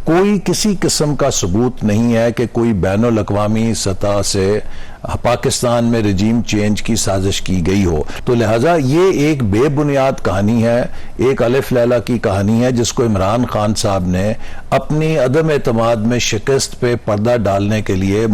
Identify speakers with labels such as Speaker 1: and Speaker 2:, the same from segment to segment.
Speaker 1: कोई किसी किस्म का सबूत नहीं है कि कोई बैनुल अक़वामी सतह से पाकिस्तान में रजीम चेंज की साजिश की गई हो। तो लिहाजा ये एक बेबुनियाद कहानी है, एक अलिफ लैला की कहानी है जिसको इमरान खान साहब ने अपनी अदम एतमाद में शिकस्त पे पर्दा डालने के लिए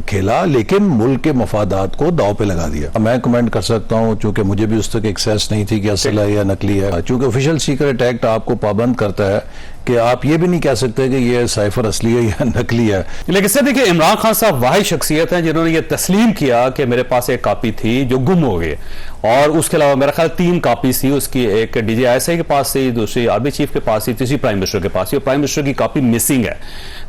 Speaker 1: खेला, लेकिन मुल्क के मफादात को दाव पे लगा दिया। मैं कमेंट कर सकता हूँ चूंकि मुझे भी उस तक एक्सेस नहीं थी कि असल है या नकली है। चूंकि ऑफिशियल सीक्रेट एक्ट आपको पाबंद करता है कि आप ये भी नहीं कह सकते कि ये साइफर असली है या नकली है।
Speaker 2: लेकिन इससे देखिए, इमरान खान साहब वाहिद शख्सियत हैं जिन्होंने ये तस्लीम किया कि मेरे पास एक कॉपी थी जो गुम हो गई, और उसके अलावा मेरा ख्याल 3 कॉपी थी उसकी, एक DGI के पास थी, दूसरी आर्मी चीफ के पास थी, तीसरी प्राइम मिनिस्टर के पास थी, और प्राइम मिनिस्टर की कॉपी मिसिंग है।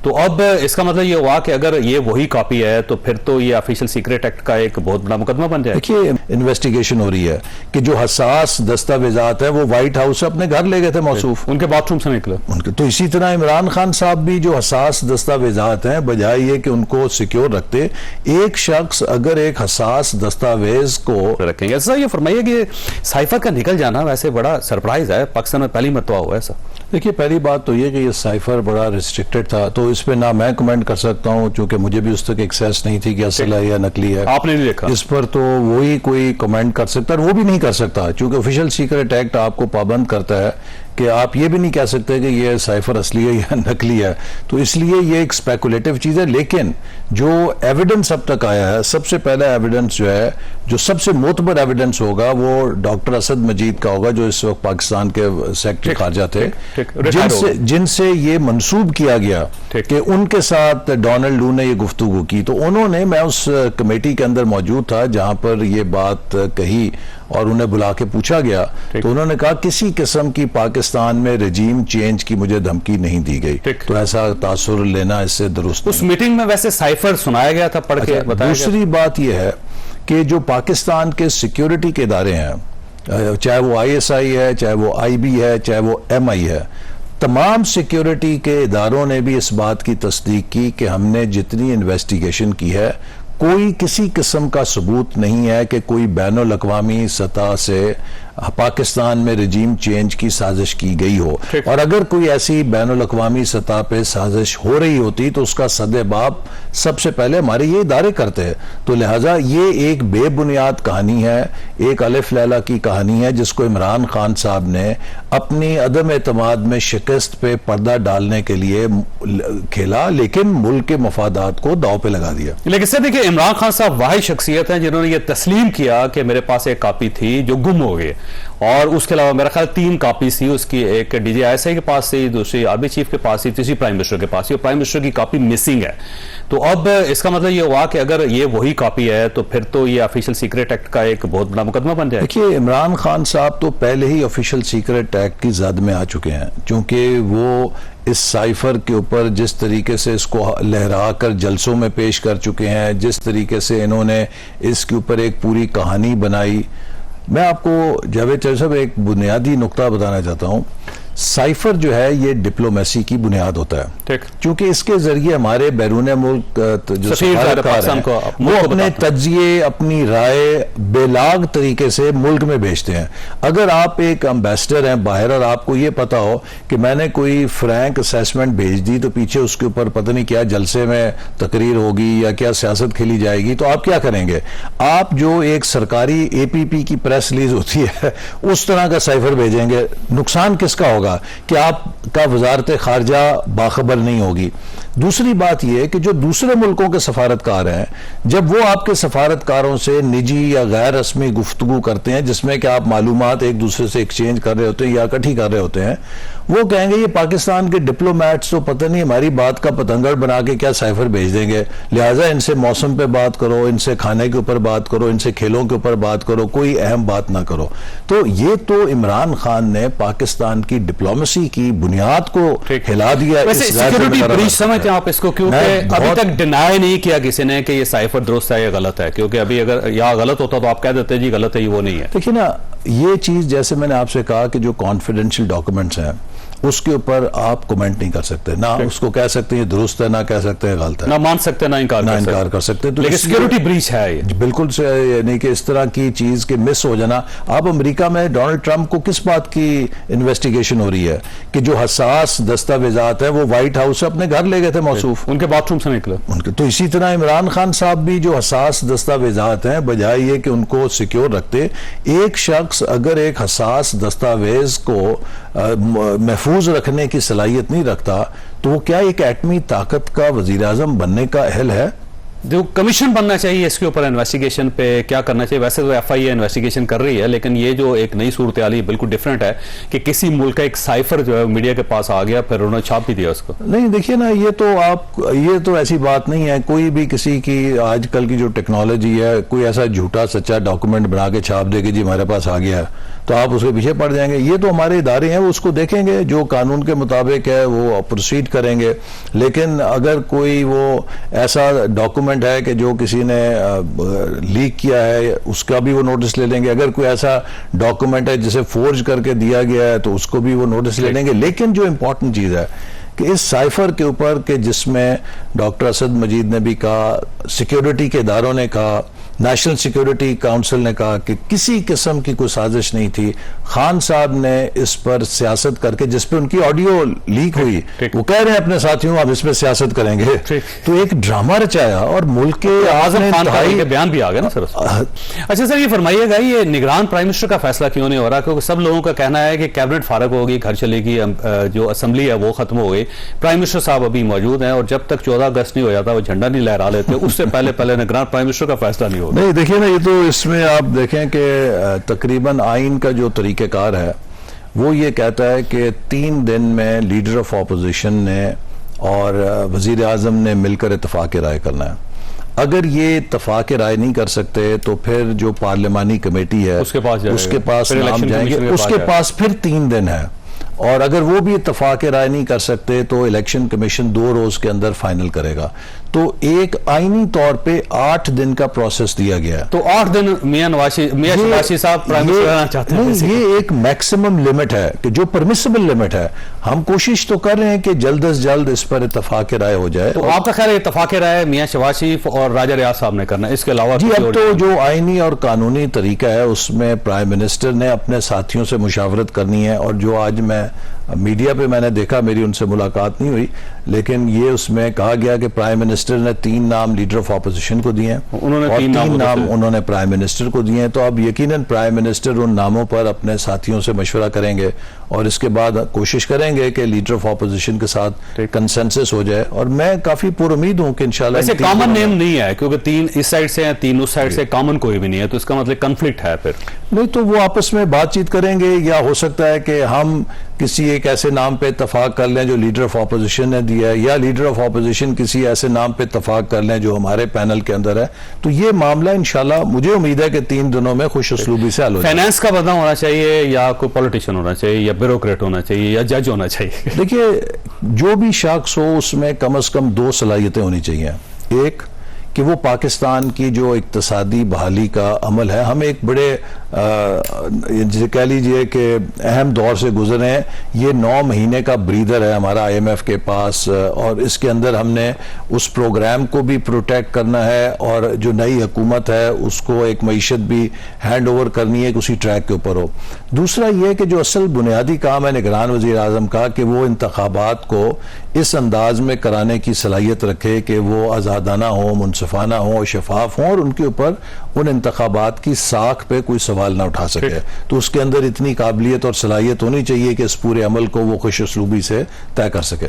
Speaker 2: तो अब इसका मतलब ये हुआ कि अगर ये वही कॉपी है तो फिर तो ये ऑफिशियल सीक्रेट एक्ट का एक बहुत बड़ा मुकदमा बन जाए।
Speaker 1: देखिए, इन्वेस्टिगेशन हो रही है कि जो हसास दस्तावेजात है वो व्हाइट हाउस से अपने घर ले गए थे मौसूफ,
Speaker 2: उनके बाथरूम से निकले
Speaker 1: उनके। तो इसी तरह इमरान खान साहब भी जो हसास दस्तावेजात हैं, बजाय ये कि उनको सिक्योर रखते, एक शख्स अगर एक हसास दस्तावेज को
Speaker 2: रखेंगे। ऐसा ये फरमाइए कि साइफर का निकल जाना वैसे बड़ा सरप्राइज है, पाकिस्तान में पहली मरतबा हुआ ऐसा।
Speaker 1: देखिए, पहली बात तो ये कि ये साइफर बड़ा रिस्ट्रिक्टेड था, तो इस पे ना मैं कमेंट कर सकता हूँ चूंकि मुझे भी उस तक एक्सेस नहीं थी कि असल है या नकली है।
Speaker 2: आपने नहीं देखा,
Speaker 1: इस पर तो वही कोई कमेंट कर सकता है, वो भी नहीं कर सकता चूंकि ऑफिशियल सीक्रेट एक्ट आपको पाबंद करता है कि आप ये भी नहीं कह सकते कि ये साइफर असली है या नकली है। तो इसलिए ये एक स्पेकुलेटिव चीज़ है। लेकिन जो एविडेंस अब तक आया है, सबसे पहला एविडेंस जो है, जो सबसे मोतबर एविडेंस होगा, वो डॉक्टर असद मजीद का होगा, जो इस वक्त पाकिस्तान के सेक्रेटरी खारजा थे, जिनसे ये मंसूब किया गया कि उनके साथ डोनाल्ड लू ने ये गुफ्तगू की। तो उन्होंने, मैं उस कमेटी के अंदर मौजूद था जहां पर ये बात कही और उन्हें बुला के पूछा गया, तो उन्होंने कहा किसी किस्म की पाकिस्तान में रजीम चेंज की मुझे धमकी नहीं दी गई। तो ऐसा तासुर लेना इससे दुरुस्त।
Speaker 2: उस मीटिंग में वैसे साइफर सुनाया गया था, पढ़ के बताया।
Speaker 1: दूसरी बात यह है कि जो पाकिस्तान के सिक्योरिटी के इदारे हैं, चाहे वो ISI है, चाहे वो IB है, चाहे वो MI है, तमाम सिक्योरिटी के इदारों ने भी इस बात की तस्दीक की कि हमने जितनी इन्वेस्टिगेशन की है, कोई किसी किस्म का सबूत नहीं है कि कोई बैनुल अक़वामी सतह से पाकिस्तान में रजीम चेंज की साजिश की गई हो। और अगर कोई ऐसी बैनुल अक़वामी सतह पे साजिश हो रही होती तो उसका सदेबाब सबसे पहले हमारे ये इदारे करते हैं। तो लिहाजा ये एक बेबुनियाद कहानी है, एक अलिफ लैला की कहानी है जिसको इमरान खान साहब ने अपनी अदम एतमाद में शिकस्त पे पर्दा डालने के लिए खेला, लेकिन मुल्क के मफादात को दाव पे लगा दिया।
Speaker 2: लेकिन इससे देखिए, इमरान खान साहब वाहिद शख्सियत हैं जिन्होंने ये तस्लीम किया कि मेरे पास एक कॉपी थी जो गुम हो गई, और उसके अलावा मेरा ख्याल 3 कॉपी थी उसकी, एक DGI के पास थी, दूसरी आर्मी चीफ के पास थी, तीसरी प्राइम मिनिस्टर के पास थी, और प्राइम मिनिस्टर की कॉपी मिसिंग है। तो अब इसका मतलब ये हुआ कि अगर ये वही कॉपी है तो फिर तो ये ऑफिशियल सीक्रेट एक्ट का एक बहुत बड़ा मुकदमा बन जाए।
Speaker 1: देखिए, इमरान खान साहब तो पहले ही ऑफिशियल सीक्रेट एक्ट की जद में आ चुके हैं, क्योंकि वो इस साइफर के ऊपर जिस तरीके से इसको लहरा कर जलसों में पेश कर चुके हैं, जिस तरीके से इन्होंने इसके ऊपर एक पूरी कहानी बनाई। मैं आपको जावेद चौधरी साहब एक बुनियादी नुक्ता बताना चाहता हूँ। साइफर जो है ये डिप्लोमेसी की बुनियाद होता है, ठीक, क्योंकि इसके जरिए हमारे बैरून मुल्क जो सफारतकार हैं वो अपने तज्जिए, अपनी राय बेलाग तरीके से मुल्क में भेजते हैं। अगर आप एक एम्बेसडर हैं बाहर और आपको ये पता हो कि मैंने कोई फ्रैंक असेसमेंट भेज दी तो पीछे उसके ऊपर पता नहीं क्या जलसे में तकरीर होगी या क्या सियासत खेली जाएगी, तो आप क्या करेंगे? आप जो एक सरकारी APP की प्रेस रिलीज होती है उस तरह का साइफर भेजेंगे। नुकसान किसका होगा कि आपका वजारत खारजा बाखबर नहीं होगी। दूसरी बात यह कि जो दूसरे मुल्कों के सफारतकार हैं, जब वो आपके सफारतकारों से निजी या गैर रस्मी गुफ्तगू करते हैं जिसमें कि आप मालूमात एक दूसरे से एक्सचेंज कर रहे होते हैं या इकट्ठी कर रहे होते हैं, वो कहेंगे ये पाकिस्तान के डिप्लोमैट्स तो पता नहीं हमारी बात का पतंगड़ बना के क्या साइफर भेज देंगे, लिहाजा इनसे मौसम पे बात करो, इनसे खाने के ऊपर बात करो, इनसे खेलों के ऊपर बात करो, कोई अहम बात ना करो। तो ये तो इमरान खान ने पाकिस्तान की डिप्लोमेसी की बुनियाद को हिला दिया।
Speaker 2: आप इसको, क्योंकि अभी तक डिनाई नहीं किया किसी ने कि ये साइफर दुरुस्त है या गलत है, क्योंकि अभी अगर या गलत होता तो आप कह देते जी गलत है, ये वो नहीं है।
Speaker 1: देखिए ना, ये चीज जैसे मैंने आपसे कहा कि जो कॉन्फिडेंशियल डॉक्यूमेंट्स हैं उसके ऊपर आप कमेंट नहीं कर सकते, ना उसको कह सकते हैं दुरुस्त है, ना कह सकते हैं गलत है,
Speaker 2: ना मान सकते ना इनकार
Speaker 1: कर सकते। तो
Speaker 2: लेकिन सिक्योरिटी ब्रीच है ये
Speaker 1: बिल्कुल से, यानी कि इस तरह की चीज के मिस हो जाना। अब अमेरिका में डोनाल्ड ट्रंप को किस बात की इन्वेस्टिगेशन हो रही है कि जो हसास दस्तावेजात है वो व्हाइट हाउस से अपने घर ले गए थे मौसूफ,
Speaker 2: उनके बाथरूम से निकले
Speaker 1: उनके। तो इसी तरह इमरान खान साहब भी जो हसास दस्तावेजात हैं, बजाय ये कि उनको सिक्योर रखते, एक शख्स अगर एक हसास दस्तावेज को महफूज रखने की सलाहियत नहीं रखता तो वो क्या एक एटमी ताकत का वजीर आजम बनने का अहल है?
Speaker 2: जो कमीशन बनना चाहिए इसके ऊपर इन्वेस्टिगेशन पे क्या करना चाहिए। वैसे तो एफआईए इन्वेस्टिगेशन कर रही है, लेकिन ये जो एक नई सूरत हाल बिल्कुल डिफरेंट है कि किसी मुल्क का एक साइफर जो है मीडिया के पास आ गया, फिर उन्होंने छाप भी दिया उसको।
Speaker 1: नहीं देखिए ना, ये तो ऐसी बात नहीं है। कोई भी किसी की आजकल की जो टेक्नोलॉजी है, कोई ऐसा झूठा सच्चा डॉक्यूमेंट बना के छाप देगी जी हमारे पास आ गया है तो आप उसके पीछे पड़ जाएंगे। ये तो हमारे इदारे हैं, वो उसको देखेंगे, जो कानून के मुताबिक है वो प्रोसीड करेंगे। लेकिन अगर कोई वो ऐसा डॉक्यूमेंट है कि जो किसी ने लीक किया है, उसका भी वो नोटिस ले लेंगे। अगर कोई ऐसा डॉक्यूमेंट है जिसे फोर्ज करके दिया गया है तो उसको भी वो नोटिस ले लेंगे। लेकिन जो इंपॉर्टेंट चीज है कि इस साइफर के ऊपर के जिसमें डॉक्टर असद मजीद ने भी कहा, सिक्योरिटी के इदारों ने कहा, नेशनल सिक्योरिटी काउंसिल ने कहा कि किसी किस्म की कोई साजिश नहीं थी। खान साहब ने इस पर सियासत करके, जिस पे उनकी ऑडियो लीक हुई, वो कह रहे हैं अपने साथियों आप इस पर सियासत करेंगे, तो एक ड्रामा रचाया और मुल्क के
Speaker 2: आजम खान का बयान भी आ गया ना सर। अच्छा सर, ये फरमाइएगा, ये निगरान प्राइम मिनिस्टर का फैसला क्यों नहीं हो रहा? क्योंकि सब लोगों का कहना है कि कैबिनेट फारग होगी, घर चलेगी, जो असेंबली है वो खत्म हो गई, प्राइम मिनिस्टर साहब अभी मौजूद हैं और जब तक 14 अगस्त नहीं हो जाता वो झंडा नहीं लहरा लेते, उससे पहले निगरान प्राइम मिनिस्टर का फैसला नहीं
Speaker 1: नहीं देखिए ना, ये तो इसमें आप देखें कि तकरीबन आइन का जो तरीक़ेकार है वो ये कहता है कि 3 दिन में लीडर ऑफ ऑपोजिशन ने और वजीर आजम ने मिलकर इत्तफाक राय करना है। अगर ये इत्तफाक राय नहीं कर सकते तो फिर जो पार्लिमानी कमेटी है उसके पास नाम जाएंगे, उसके पास फिर 3 दिन है। और अगर वो भी इत्तफाक राय नहीं कर सकते तो इलेक्शन कमीशन 2 रोज के अंदर फाइनल करेगा। तो एक आईनी तौर पे 8 दिन का प्रोसेस दिया गया है।
Speaker 2: तो 8 दिन मियां शबाशी साहब प्राइम मिनिस्टर रहना चाहते हैं।
Speaker 1: ये एक मैक्सिमम लिमिट है कि जो परमिसिबल लिमिट है। हम कोशिश तो कर रहे हैं कि जल्द से जल्द इस पर इत्तफाक राय हो जाए।
Speaker 2: तो आपका ख्याल है इत्तफाक राय मियां शबाशी और राजा रियाज साहब ने करना है, इसके अलावा?
Speaker 1: जी, अब तो जो आईनी और कानूनी तरीका है उसमें प्राइम मिनिस्टर ने अपने साथियों से मुशावरत करनी है। और जो आज मैं मीडिया पे मैंने देखा, मेरी उनसे मुलाकात नहीं हुई, लेकिन ये उसमें कहा गया कि प्राइम मिनिस्टर ने 3 नाम लीडर ऑफ ऑपोजिशन को दिए हैं,
Speaker 2: उन्होंने
Speaker 1: और
Speaker 2: 3
Speaker 1: नाम उन्होंने प्राइम मिनिस्टर को दिए हैं। तो अब यकीनन प्राइम मिनिस्टर उन नामों पर अपने साथियों से मशवरा करेंगे और इसके बाद कोशिश करेंगे कि लीडर ऑफ ऑपोजिशन के साथ कंसेंसस हो जाए। और मैं काफी पुरुमीद हूं कि इंशाल्लाह
Speaker 2: ऐसे कॉमन नेम नहीं है, क्योंकि 3 इस साइड से हैं, 3 उस साइड से, कॉमन कोई भी नहीं है, तो इसका मतलब कॉन्फ्लिक्ट है। फिर
Speaker 1: नहीं तो वो आपस में बातचीत करेंगे, या हो सकता है कि हम किसी एक ऐसे नाम पे इत्तफाक कर लें जो लीडर ऑफ ऑपोजिशन ने दिया है, या लीडर ऑफ ऑपोजिशन किसी ऐसे नाम पे इत्तफाक कर लें जो हमारे पैनल के अंदर है। तो ये मामला इंशाल्लाह मुझे उम्मीद है कि 3 दिनों में खुश उसलूबी से हल हो जाए।
Speaker 2: फाइनेंस का बंदा होना चाहिए या कोई पॉलिटिशियन होना चाहिए या ब्यूरोक्रेट होना चाहिए या जज होना चाहिए?
Speaker 1: देखिए, जो भी शख्स हो उसमें कम से कम 2 सलाहियतें होनी चाहिए। एक कि वो पाकिस्तान की जो इक्तसादी बहाली का अमल है, हम एक बड़े जिसे कह लीजिए कि अहम दौर से गुजरे हैं। ये 9 महीने का ब्रीदर है हमारा IMF के पास, और इसके अंदर हमने उस प्रोग्राम को भी प्रोटेक्ट करना है और जो नई हुकूमत है उसको एक मईशत भी हैंड ओवर करनी है कि उसी ट्रैक के ऊपर हो। दूसरा ये कि जो असल बुनियादी काम है निगरान वज़ीर आज़म का, कि वो इंतखाबात को इस अंदाज में कराने की सलाहियत रखे कि वो आज़ादाना हो, मुनसफाना हो, शफाफ हो और उनके ऊपर उन इंतखाबात की साख पे कोई सवाल ना उठा सके। तो उसके अंदर इतनी काबिलियत और सलाहियत होनी चाहिए कि इस पूरे अमल को वो खुश उसलूबी से तय कर सके।